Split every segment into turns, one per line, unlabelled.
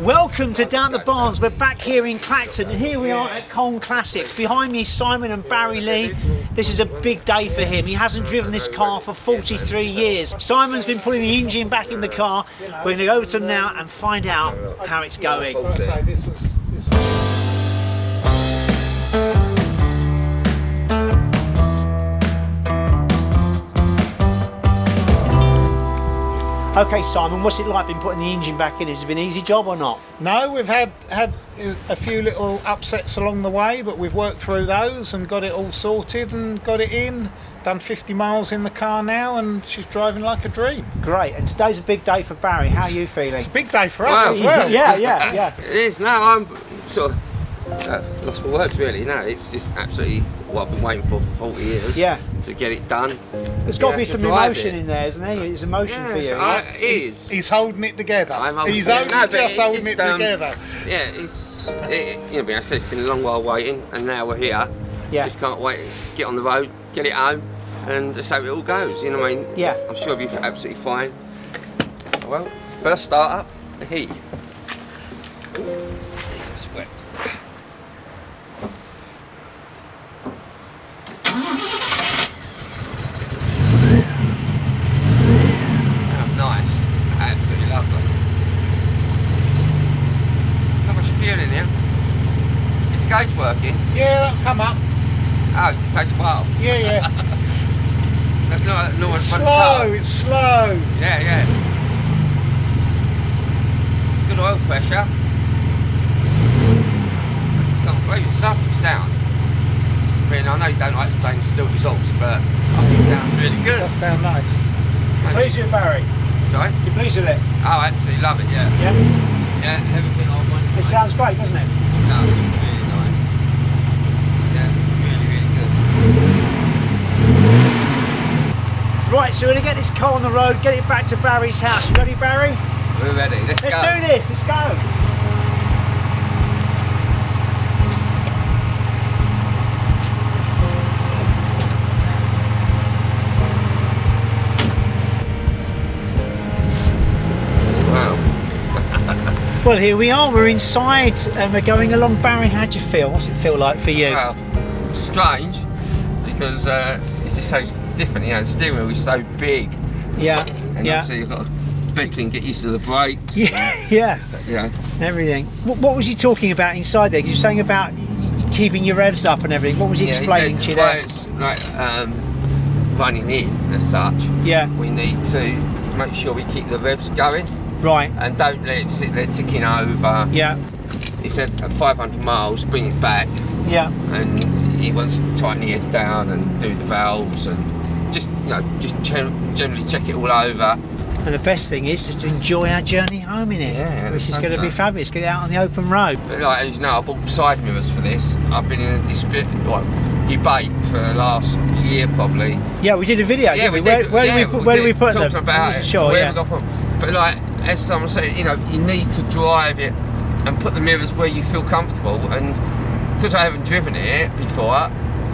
Welcome to Down the Barns. We're back here in Clacton and here we are at Colne Classics. Behind me is Simon and Barry Lee. This is a big day for him. He hasn't driven this car for 43 years. Simon's been putting the engine back in the car. We're going to go over to them now and find out how it's going. Okay, Simon, what's it like been putting the engine back in? Has it been an easy job or not?
No, we've had a few little upsets along the way, but we've worked through those and got it all sorted and got it in. Done 50 miles in the car now and she's driving like a dream.
Great, and today's a big day for Barry. How are you feeling?
It's a big day for us as well.
Yeah.
It is. No, I'm sort of lost for words really. No, it's just absolutely what I've been waiting for 40 years.
Yeah.
To get it done.
There's got to be some emotion in there, isn't there? It's emotion for you.
It is.
He's holding it together.
He's
only just holding it together.
Yeah, you know, I said it's been a long while waiting, and now we're here.
Yeah.
Just can't wait to get on the road, get it home, and just hope it all goes. You know what I mean?
Yeah.
I'm sure it'll be absolutely fine. Well, first start up, the heat. Jesus, wet. Sounds nice. Absolutely lovely. How much fuel in here? Is the gauge working?
Yeah, that'll come up.
Oh, it just takes a while.
Yeah.
That's not a normal
It's slow.
Yeah. Good oil pressure. It's got a very subtle sound. I mean, I know you don't like stainless steel results, but I think it sounds really good.
That sounds nice.
Pleased with it, Barry?
Sorry?
You're pleased with it?
Oh, I absolutely love it, yeah.
Yeah?
Yeah, everything I want.
It sounds great, doesn't it?
No, it's really nice. Yeah, really good.
Right, so we're going to get this car on the road, get it back to Barry's house. You ready, Barry?
We're ready, let's go.
Let's do this, let's go. Well, here we are, we're inside and we're going along. Barry, how do you feel? What's it feel like for you?
Well, strange, because it's just so different, you know, the steering wheel is so big.
Yeah,
And obviously you've got to eventually get used to the brakes.
Yeah,
You know.
everything. What was he talking about inside there? 'Cause you were saying about keeping your revs up and everything. What was he explaining to you there?
It's like running in as such.
Yeah.
We need to make sure we keep the revs going.
Right.
And don't let it sit there ticking over.
Yeah.
He said at 500 miles, bring it back.
Yeah.
And he wants to tighten the head down and do the valves and just, you know, just generally check it all over.
And the best thing is just to enjoy our journey home in it,
Yeah,
which is
that's
going to be
so.
fabulous. Get it out on the open road.
But like, as you know, I bought side mirrors for this. I've been in a debate for the last year probably.
Yeah, we did a video.
Yeah,
didn't we?
we did.
Where did we put them?
Talking about it.
Sure,
where
yeah.
we got them. But like, as someone said, you know, you need to drive it and put the mirrors where you feel comfortable. And because I haven't driven it before, I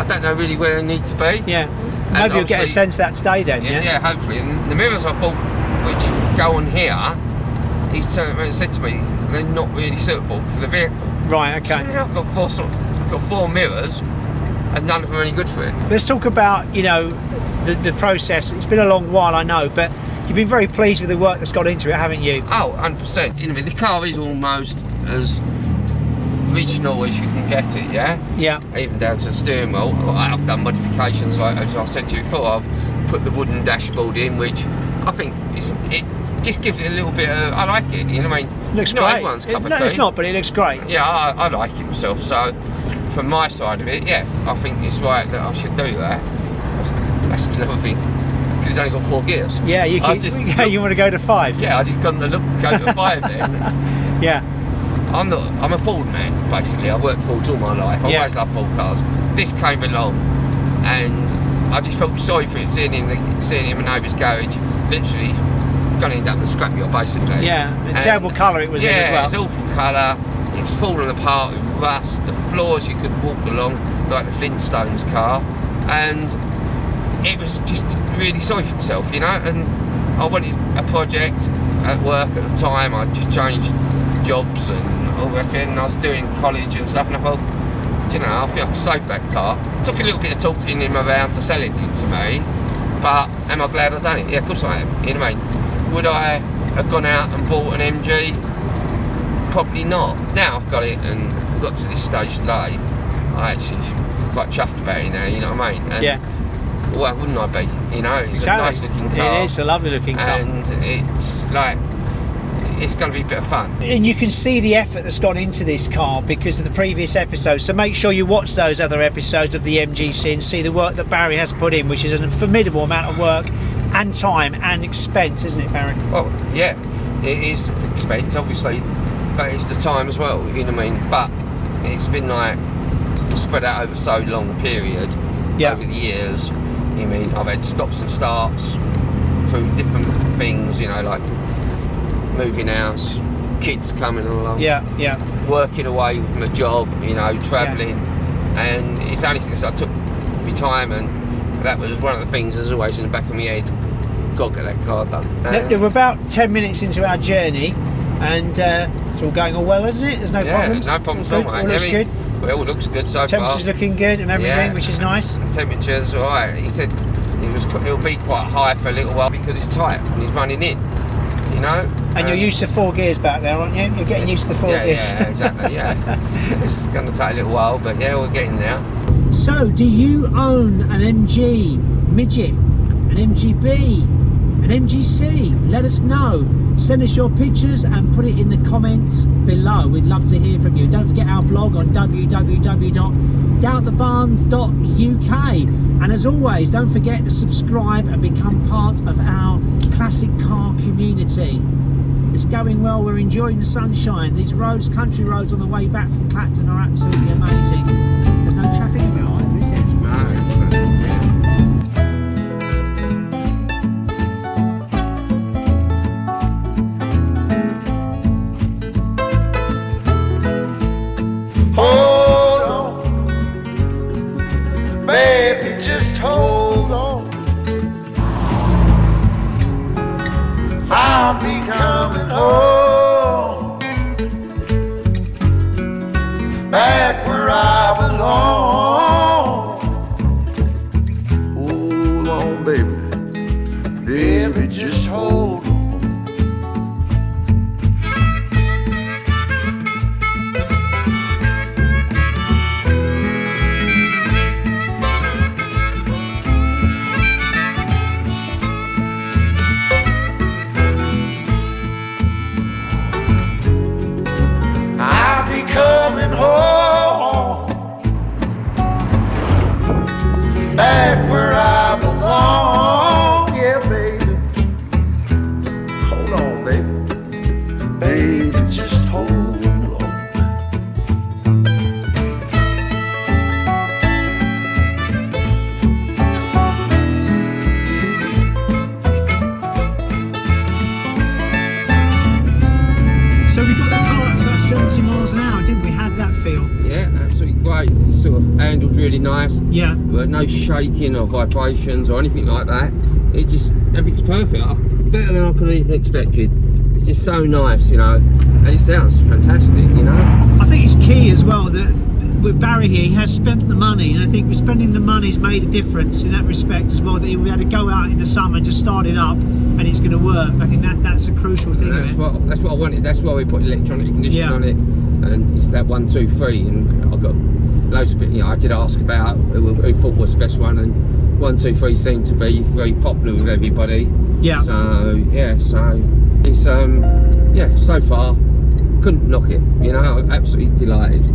don't know really where they need to be.
Yeah.
And
Maybe you'll get a
obviously-
sense of that today then.
Yeah, hopefully. And the mirrors I bought, which go on here, he's turned around and said to me, they're not really suitable for the vehicle.
Right.
So
Okay.
now I've got four mirrors, and none of them are any good for it.
Let's talk about the process. It's been a long while, I know, but you've been very pleased with the work that's got into it, haven't you?
Oh, 100%. You know, the car is almost as original as you can get it, yeah?
Yeah.
Even down to the steering wheel. I've done modifications, like as I said to you before. I've put the wooden dashboard in, which I think it just gives it a little bit of, I like it, you know what I mean?
Looks
not
great.
everyone's cup of
No,
tea.
it's not, but it looks great.
Yeah, I like it myself, so from my side of it, yeah, I think it's right that I should do that. That's another thing, because it's only got 4 gears.
Yeah, you want to go to 5.
Yeah, I just got to go to 5 then.
Yeah.
I'm a Ford man, basically. I've worked Fords all my life. I've always loved Ford cars. This came along and I just felt sorry for it, seeing him in Nova's garage, literally going to end up in the scrapyard basically.
Yeah, a terrible colour it was in as well.
Yeah, it was awful colour. It was falling apart with rust. The floors you could walk along like the Flintstones car, and it was just really sorry for myself, you know. And I wanted a project at work at the time. I just changed jobs and all that, and I was doing college and stuff, and I thought, do you know, I think I could save that car. It took a little bit of talking him around to sell it to me, but am I glad I've done it? Yeah, of course I am. You know what I mean? Would I have gone out and bought an MG? Probably not. Now I've got it and got to this stage today, I actually quite chuffed about it now, you know what I mean? And
Yeah.
why wouldn't I be? You know, it's a nice looking car.
It is a lovely looking car.
And it's like, it's going to be a bit of fun.
And you can see the effort that's gone into this car because of the previous episodes. So make sure you watch those other episodes of the MGC and see the work that Barry has put in, which is a formidable amount of work and time and expense, isn't it, Barry?
Well, yeah, it is expense, obviously, but it's the time as well, you know what I mean? But it's been like spread out over so long a period, over the years. I mean, I've had stops and starts through different things, you know, like moving house, kids coming along, working away from a job, you know, travelling, and it's only since I took retirement that was one of the things that's always in the back of my head. Got to get that car done.
We're about 10 minutes into our journey, and it's all going all well, isn't it? There's no problems.
No problems at all, mate.
All looks good.
Well, it all looks good so far.
Temperature's looking good and everything, which is nice.
Temperature's all right. He said it'll be quite high for a little while because it's tight and he's running in, you know.
And you're used to 4 gears back there, aren't you? You're getting used to the 4 gears.
Yeah, exactly. Yeah, it's going to take a little while, but yeah, we're getting there.
So, do you own an MG Midget, an MGB, an MGC? Let us know. Send us your pictures and put it in the comments below. We'd love to hear from you. Don't forget our blog on www.doubtthebarns.uk. And as always, don't forget to subscribe and become part of our classic car community. It's going well. We're enjoying the sunshine. These roads, country roads on the way back from Clacton are absolutely amazing. There's no traffic in there either, is there?
Hold on, baby, just hold on. I'll be coming home, back where I belong. Hold on, baby, baby, just hold on. Coming home, back where I belong. Yeah, baby, hold on, baby, baby, just hold on.
So we got the car at about 70 miles an hour, didn't we? How did that feel?
Yeah, absolutely great. It sort of handled really nice.
Yeah.
No shaking or vibrations or anything like that. It just, everything's perfect. Better than I could have even expected. It's just so nice, you know, and it sounds fantastic, you know.
I think it's key as well that with Barry here, he has spent the money, and I think spending the money's made a difference in that respect as well, that we had to go out in the summer and just start it up and it's going to work. I think that's a crucial thing.
That's what I wanted. That's why we put electronic ignition on it, and it's that 1, 2, 3, and I got loads of it. You know, I did ask about who thought was the best one, and 1, 2, 3 seemed to be very popular with everybody. Yeah. So yeah, so it's yeah, so far couldn't knock it. You know, I'm absolutely delighted.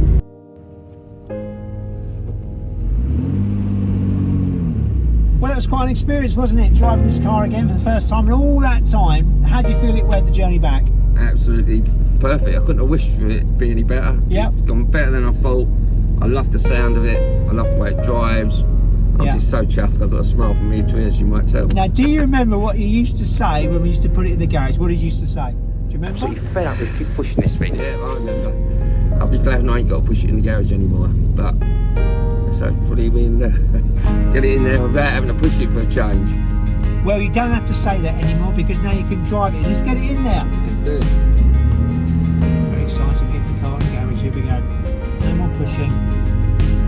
Well, it was quite an experience, wasn't it, driving this car again for the first time, and all that time, how do you feel it went the journey back?
Absolutely perfect. I couldn't have wished for it to be any better.
Yeah.
It's gone better than I thought. I love the sound of it. I love the way it drives. I'm just so chuffed. I've got a smile from ear to ear, as you might tell.
Now, do you remember what you used to say when we used to put it in the garage? What did you used to say? Do you remember?
Absolutely fed up with keep pushing this thing. Yeah, I remember. I'll be glad I ain't got to push it in the garage anymore. But so hopefully we can get it in there without having to push it for a change.
Well, you don't have to say that anymore because now you can drive it. Let's get it in there.
Let's do it.
Very we go. No more pushing.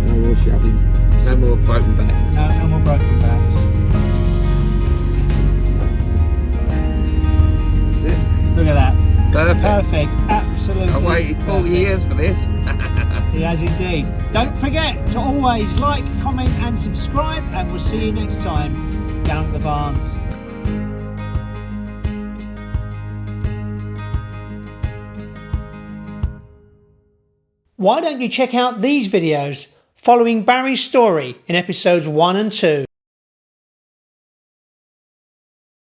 No more shoving. No more broken backs.
No more broken backs.
That's it.
Look at that.
Perfect.
Perfect. Absolutely.
I waited 40
perfect.
years for this.
He has indeed. Don't forget to always like, comment and subscribe, and we'll see you next time down at the Barns. Why don't you check out these videos following Barry's story in episodes 1 and 2?